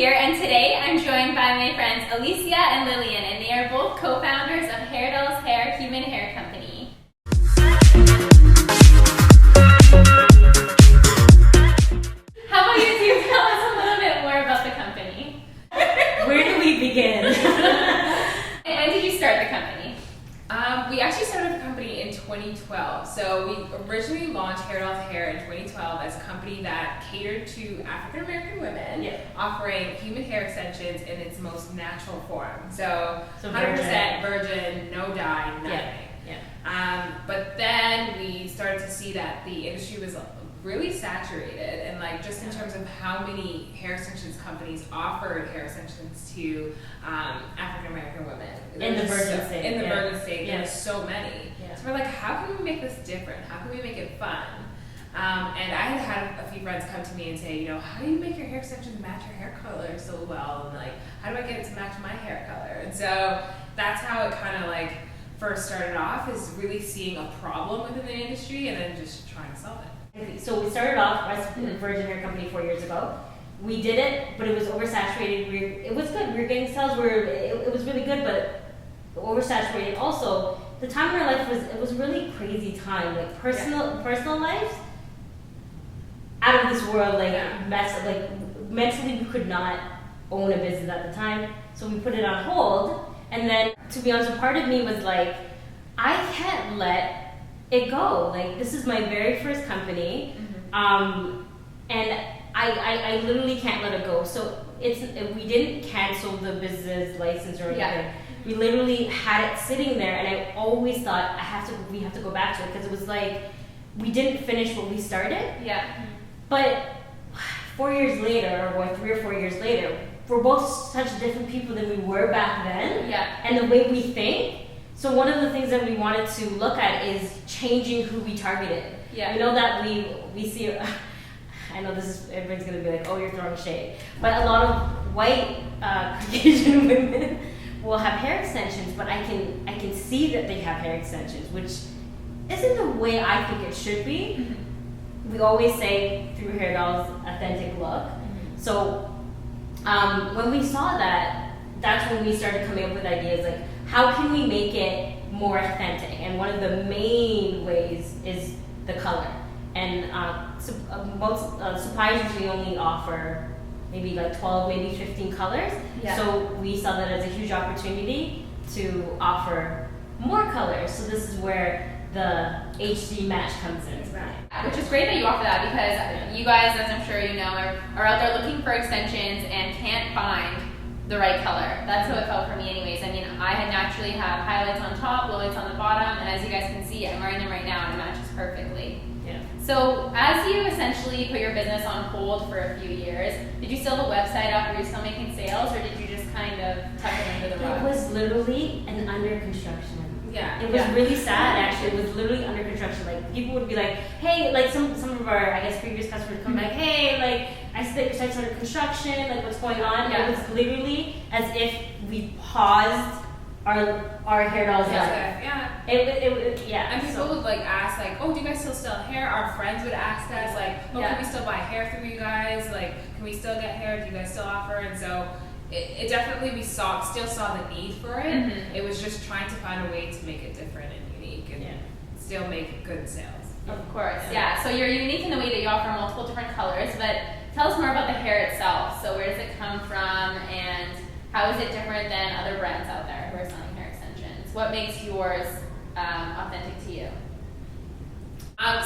here, and today I'm joined by my friends Alicia and Lillian, and they are both co-founders of Hair Hair Human Hair Company. How about you two tell us a little bit more about the company? Where do we begin? And when did you start the company? We actually started the company in 2012. So we originally launched Hair in 2012 as a company that catered to African American women, offering human hair extensions in its most natural form. So 100% virgin, no dye, nothing. But then we started to see that the industry was really saturated, and like just in terms of how many hair extensions companies offered hair extensions to African American women In the virgin state, there were so many. So we're like, how can we make this different? How can we make it fun? And I had a few friends come to me and say, how do you make your hair extensions match your hair color so well? And like, how do I get it to match my hair color? And so that's how it kind of like first started off, is really seeing a problem within the industry and then just trying to solve it. So we started off as a virgin hair company 4 years ago. We did it, but it was oversaturated. It was good. We were getting sales. It was really good, but oversaturated. Also, the time in our life was a really crazy time. Like personal lives, out of this world. Mentally, we could not own a business at the time, so we put it on hold. And then, to be honest, a part of me was like, I can't let it go. Like, this is my very first company, and I literally can't let it go. So we didn't cancel the business license or anything. We literally had it sitting there, and I always thought we have to go back to it, because it was like we didn't finish what we started. But 4 years later, or 3 or 4 years later, we're both such different people than we were back then, and the way we think. So one of the things that we wanted to look at is changing who we targeted. We know that we see, I know everyone's going to be like, oh, you're throwing shade. But a lot of white Caucasian women will have hair extensions, but I can see that they have hair extensions, which isn't the way I think it should be. We always say through Hair Doll's authentic look. So when we saw that, that's when we started coming up with ideas like, how can we make it more authentic? And one of the main ways is the color. And most suppliers usually only offer maybe like 12, maybe 15 colors. So we saw that as a huge opportunity to offer more colors. So this is where the HD match comes in. Which is great that you offer that, because you guys, as I'm sure you know, are out there looking for extensions and can't find the right color. That's how it felt for me anyways. I mean, I had naturally have highlights on top, lowlights on the bottom, and as you guys can see, I'm wearing them right now and it matches perfectly. So as you essentially put your business on hold for a few years, did you still have a website up? Were you still making sales, or did you just kind of tuck it under the rug? It was literally an under construction. It was Yeah. really sad, actually. It was literally under construction. Like, people would be like, hey, like some of our, I guess, previous customers would come like, hey, like, I see that your site's under construction, like, what's going on? Yeah. It was literally as if we paused our Hair Doll's life. And people would like ask, like, oh, do you guys still sell hair? Our friends would ask us, like, oh, can we still buy hair through you guys? Like, can we still get hair? Do you guys still offer? And so it definitely, we still saw the need for it. It was just trying to find a way to make it different and unique and still make good sales. Of course, So you're unique in the way that you offer multiple different colors, but tell us more about the hair itself. So where does it come from, and how is it different than other brands out there who are selling hair extensions? What makes yours authentic to you?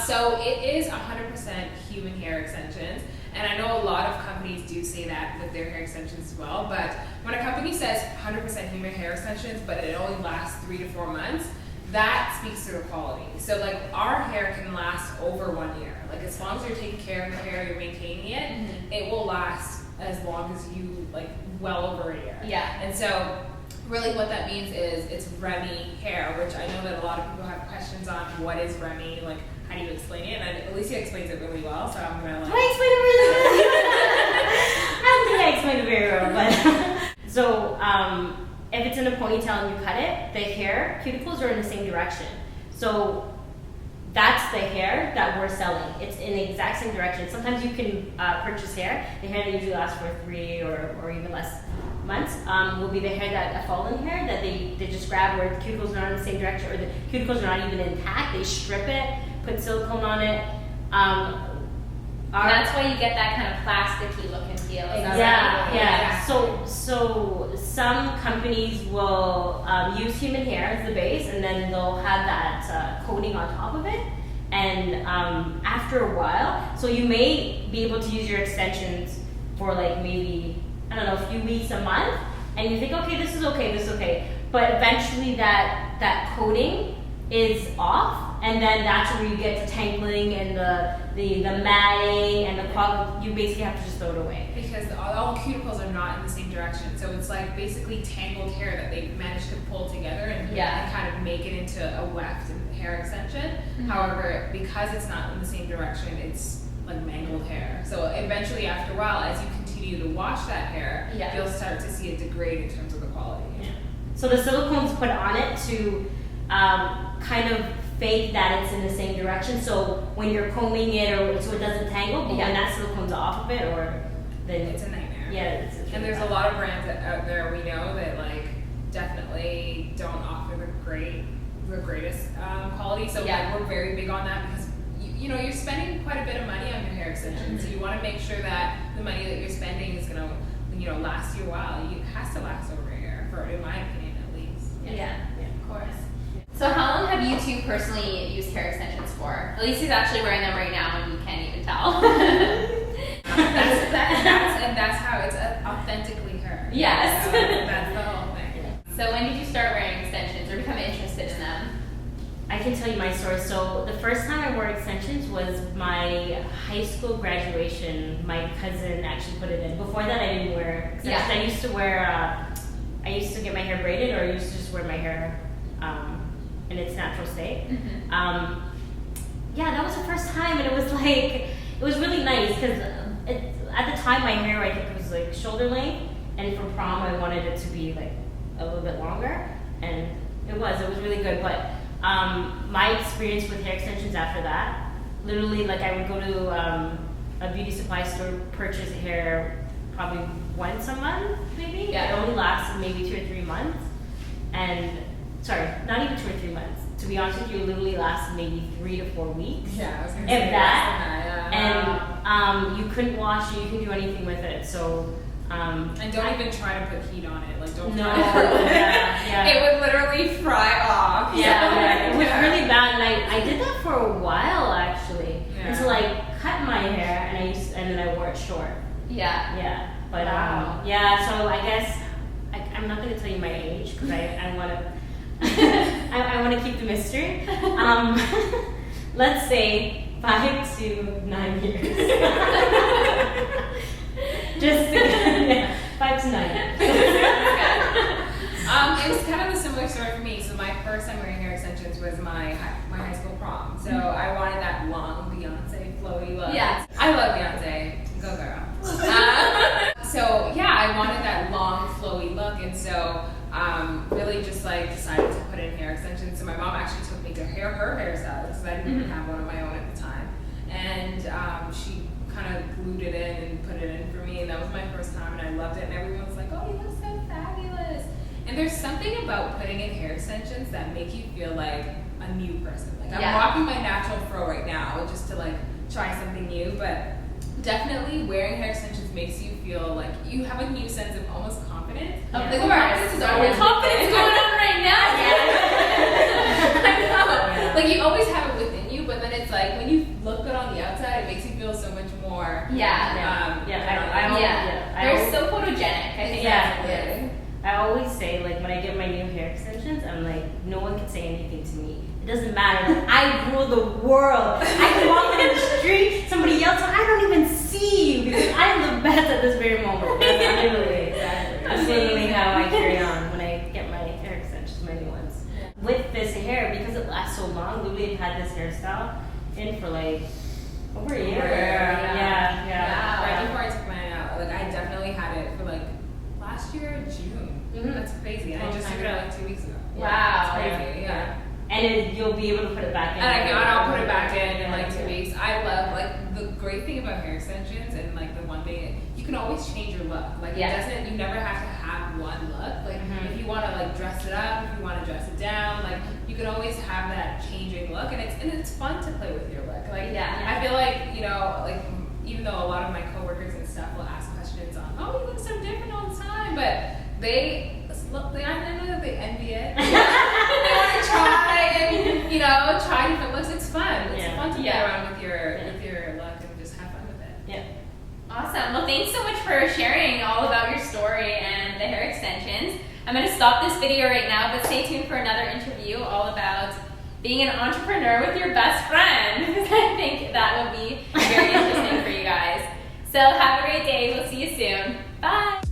So it is 100% human hair extensions, and I know a lot of companies do say that with their hair extensions as well, but when a company says 100% human hair extensions, but it only lasts 3 to 4 months, that speaks to the quality. So like, our hair can last over 1 year. Like, as long as you're taking care of your hair, you're maintaining it, it will last as long as you, like, well over a year. And so really what that means is it's Remy hair, which I know that a lot of people have questions on. What is Remy? Like, how do you explain it? And Alicia explains it really well, so I'm gonna like. I explained it really well. I don't think I explained it very well, but so if it's in a ponytail and you cut it, the hair cuticles are in the same direction. So that's the hair that we're selling. It's in the exact same direction. Sometimes you can purchase hair. The hair that usually lasts for 3 or even less months will be the hair that a fallen hair that they just grab where the cuticles are not in the same direction or the cuticles are not even intact. They strip it, put silicone on it. That's why you get that kind of plasticky look and feel. Is that Yeah, right? yeah. So some companies will use human hair as the base, and then they'll have that coating on top of it. And after a while, so you may be able to use your extensions for like maybe, I don't know, a few weeks, a month, and you think, okay, this is okay. But eventually that coating is off, and then that's where you get to tangling and the matting and the quality. You basically have to just throw it away. Because all cuticles are not in the same direction, so it's like basically tangled hair that they managed to pull together and kind of make it into a weft hair extension. However, because it's not in the same direction, it's like mangled hair. So eventually, after a while, as you continue to wash that hair, you'll start to see it degrade in terms of the quality. Yeah. So the silicone's put on it to kind of fake that it's in the same direction. So when you're combing it, or so it doesn't tangle, but when that silicone's off of it, or then It's a nightmare. yeah, it's And there's a lot of brands out there we know that like definitely don't offer the greatest quality. So like, we're very big on that because you know you're spending quite a bit of money on your hair extensions. So you want to make sure that the money that you're spending is gonna last you a while. It has to last over a year, in my opinion at least. Yeah, of course. So how long have you two personally used hair extensions for? Alicia's actually wearing them right now, and you can't even tell. That's how it's authentically her. Yes. So that's the whole thing. So when did you start wearing extensions or become interested in them? I can tell you my story. So the first time I wore extensions was my high school graduation. My cousin actually put it in. Before that, I didn't wear extensions. I used to wear, I used to get my hair braided, or I used to just wear my hair in its natural state. Yeah, that was the first time, and it was like, it was really nice because at the time my hair, I think it was like shoulder length, and for prom I wanted it to be like a little bit longer, and it was really good. But my experience with hair extensions after that, literally, like I would go to a beauty supply store, purchase hair probably once a month, maybe. It only lasted maybe 2 or 3 months, and sorry, not even 2 or 3 months. To be honest with you, it literally lasted maybe 3 to 4 weeks. Yeah, I was gonna If say that. yeah. And you couldn't wash it, you couldn't do anything with it. So and don't even try to put heat on it. Like don't no, try to put yeah. It would literally fry off. Yeah, it was really bad, and I did that for a while actually, until I cut my hair and then I wore it short. Yeah, but so I guess I'm not going to tell you my age because I want to I want to keep the mystery. Let's say 5 to 9 years. Just 5 to 9 years. It was kind of a similar story for me. So my first time wearing hair extensions was my high school prom. So I wanted that long Beyonce flowy look. Yeah. I love Beyonce. Go girl. So yeah, I wanted that long flowy look, and so really just like decided to put in hair extensions. So my mom actually took me to her hairstylist because I didn't even have one of my own at the time, and she kind of glued it in and put it in for me, and that was my first time, and I loved it. And everyone was like, "Oh, you look so fabulous!" And there's something about putting in hair extensions that make you feel like a new person. Like I'm rocking my natural fro right now just to like try something new, but definitely wearing hair extensions makes you feel like you have a new sense of almost confidence. Of The course. confidence is always Confidence going on right now. I know. Like you always have it within you, but then it's like when you look good on the outside, it makes you feel so much more. They're so photogenic. I think that's what it is. I always say, like, when I get my new hair extensions, I'm like, no one can say anything to me. It doesn't matter. Like, I rule the world. I can walk down the street, somebody yells, and I don't even see you because I am the best at this very moment. That's literally how I carry on when I get my hair extensions, my new ones. With this hair, because it lasts so long, Lily had this hairstyle in for like over a year. Yeah. Right before I took mine out, like I definitely had it for like last year, June. That's crazy. And I just took it out like 2 weeks ago. Wow. It's crazy. Yeah. And you'll be able to put it back in. And I'll put it back always change your look. Like Yeah. it doesn't. You never have to have one look. Like if you want to like dress it up, if you want to dress it down, like you can always have that changing look, and it's fun to play with your look. Like I feel like like even though a lot of my coworkers and stuff will ask questions on, oh, you look so different all the time, but I know that they envy it. They want to try and try different looks. It's fun. It's fun to play around with your look and just have fun with it. Yeah. Awesome. Well, thanks so much for sharing all about your story and the hair extensions. I'm going to stop this video right now, but stay tuned for another interview all about being an entrepreneur with your best friend, because I think that will be very interesting for you guys. So have a great day. We'll see you soon. Bye.